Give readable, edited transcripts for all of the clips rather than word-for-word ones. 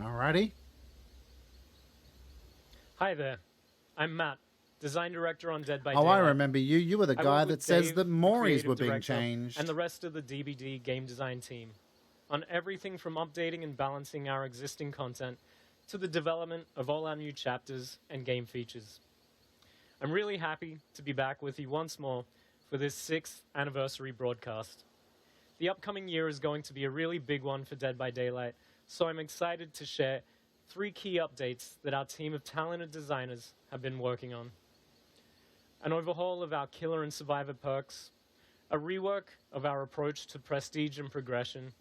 Alrighty. Hi there, I'm Matt, design director on Dead by Oh, Daylight. I remember you. You were the I guy work that with says Dave, that the Moris were creative being director, changed. and the rest of the DBD game design team on everything from updating and balancing our existing content to the development of all our new chapters and game features. I'm really happy to be back with you once more for this 6th anniversary broadcast. The upcoming year is going to be a really big one for Dead by Daylight, so I'm excited to share 3 key updates that our team of talented designers have been working on. An overhaul of our killer and survivor perks, a rework of our approach to prestige and progression,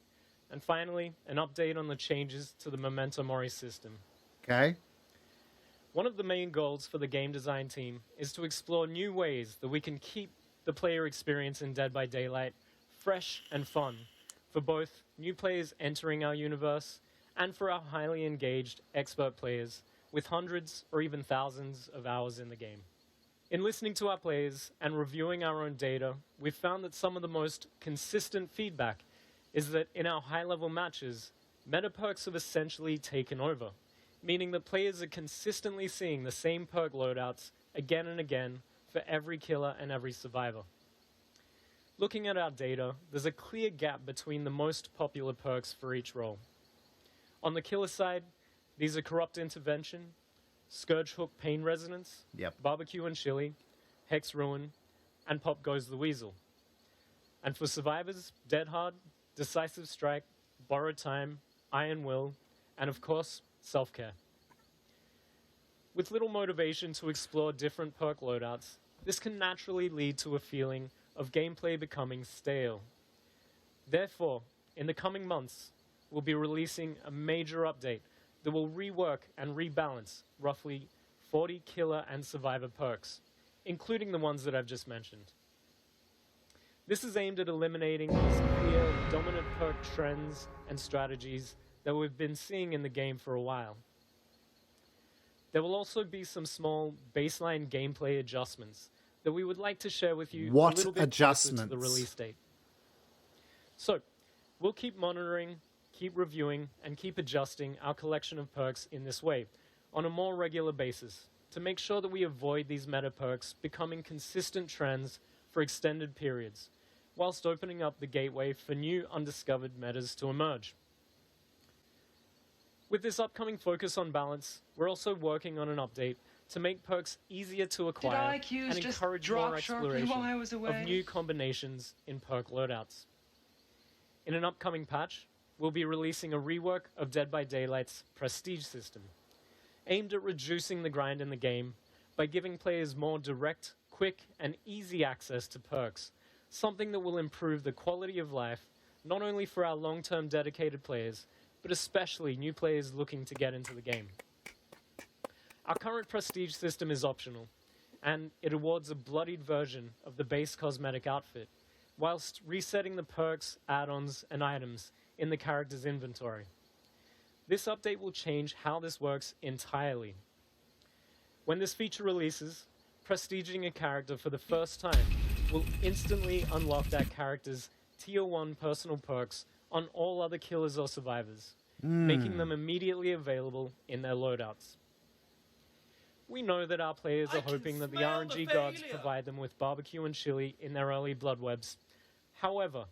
and finally, an update on the changes to the Endgame Mori system. Okay. One of the main goals for the game design team is to explore new ways that we can keep the player experience in Dead by Daylight fresh and fun for both new players entering our universe and for our highly engaged expert players with hundreds or even thousands of hours in the game. In listening to our players and reviewing our own data, we've found that some of the most consistent feedback is that in our high-level matches, meta perks have essentially taken over, meaning that players are consistently seeing the same perk loadouts again and again for every killer and every survivor. Looking at our data, there's a clear gap between the most popular perks for each role. On the killer side, these are Corrupt Intervention, Scourge Hook Pain Resonance, Barbecue and Chili, Hex Ruin, and Pop Goes the Weasel. And for survivors, Dead Hard, Decisive Strike, Borrowed Time, Iron Will, and of course, Self-Care. With little motivation to explore different perk loadouts, this can naturally lead to a feeling of gameplay becoming stale. Therefore, in the coming months, we'll be releasing a major update that will rework and rebalance roughly 40 killer and survivor perks, including the ones that I've just mentioned. This is aimed at eliminating these clear, dominant perk trends and strategies that we've been seeing in the game for a while. There will also be some small baseline gameplay adjustments that we would like to share with you a little bit closer to the release date. So, we'll keep monitoring, keep reviewing, and keep adjusting our collection of perks in this way on a more regular basis to make sure that we avoid these meta perks becoming consistent trends for extended periods, whilst opening up the gateway for new undiscovered metas to emerge. With this upcoming focus on balance, we're also working on an update to make perks easier to acquire and encourage more exploration of new combinations in perk loadouts. In an upcoming patch, we'll be releasing a rework of Dead by Daylight's prestige system, aimed at reducing the grind in the game by giving players more direct, quick, and easy access to perks, something that will improve the quality of life not only for our long-term dedicated players, but especially new players looking to get into the game. Our current prestige system is optional, and it awards a bloodied version of the base cosmetic outfit, whilst resetting the perks, add-ons, and items in the character's inventory. This update will change how this works entirely. When this feature releases, prestiging a character for the first time will instantly unlock that character's Tier 1 personal perks on all other killers or survivors, making them immediately available in their loadouts. We know that our players are hoping that the RNG gods provide them with barbecue and chili in their early blood webs. However,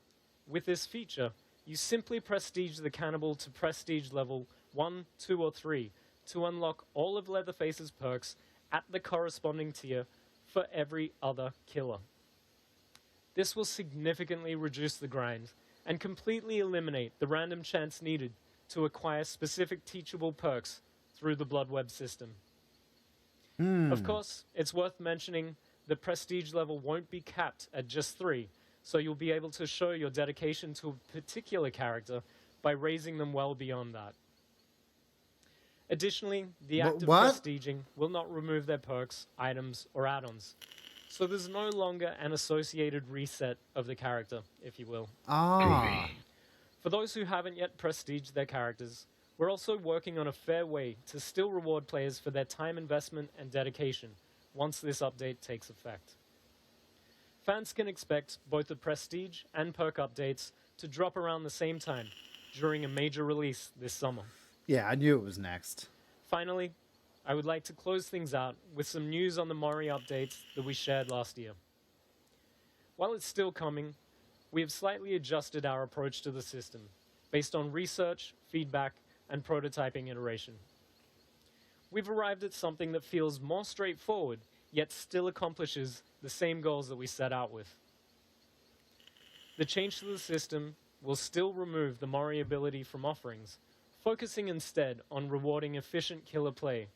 with this feature, you simply prestige the cannibal to prestige level 1, 2, or 3 to unlock all of Leatherface's perks at the corresponding tier for every other killer. This will significantly reduce the grind and completely eliminate the random chance needed to acquire specific teachable perks through the blood web system. Of course, it's worth mentioning that prestige level won't be capped at just 3, so you'll be able to show your dedication to a particular character by raising them well beyond that. Additionally, the act of prestiging will not remove their perks, items, or add-ons, so there's no longer an associated reset of the character, if you will. For those who haven't yet prestiged their characters, we're also working on a fair way to still reward players for their time investment and dedication once this update takes effect. Fans can expect both the prestige and perk updates to drop around the same time during a major release this summer. Yeah, I knew it was next. Finally, I would like to close things out with some news on the Mori updates that we shared last year. While it's still coming, we have slightly adjusted our approach to the system based on research, feedback, and prototyping iteration. We've arrived at something that feels more straightforward, yet still accomplishes the same goals that we set out with. The change to the system will still remove the Mori ability from offerings, focusing instead on rewarding efficient killer play,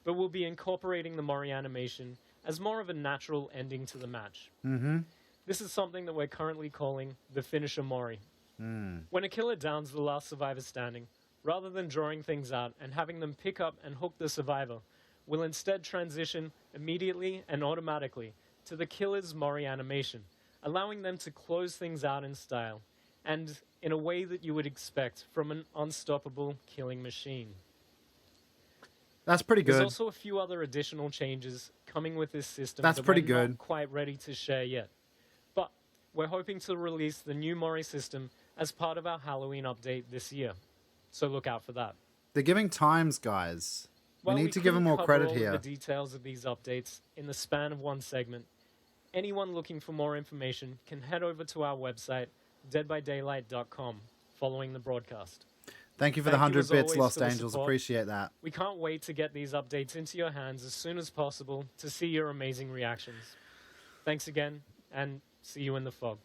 but will be incorporating the Mori animation as more of a natural ending to the match. Mm-hmm. This is something that we're currently calling the finisher Mori. When a killer downs the last survivor standing, rather than drawing things out and having them pick up and hook the survivor, we'll instead transition immediately and automatically to the killer's Mori animation, allowing them to close things out in style, and in a way that you would expect from an unstoppable killing machine. That's pretty good. There's also a few other additional changes coming with this system That's that pretty we're good. not quite ready to share yet. But we're hoping to release the new Mori system as part of our Halloween update this year. So look out for that. They're giving times, guys. While we need to give them couldn't more cover credit all here. of the details of these updates in the span of one segment, anyone looking for more information can head over to our website, deadbydaylight.com, following the broadcast. Thank you for the Thank you 100 as bits, always Lost for the Angels. support. Appreciate that. We can't wait to get these updates into your hands as soon as possible to see your amazing reactions. Thanks again, and see you in the fog.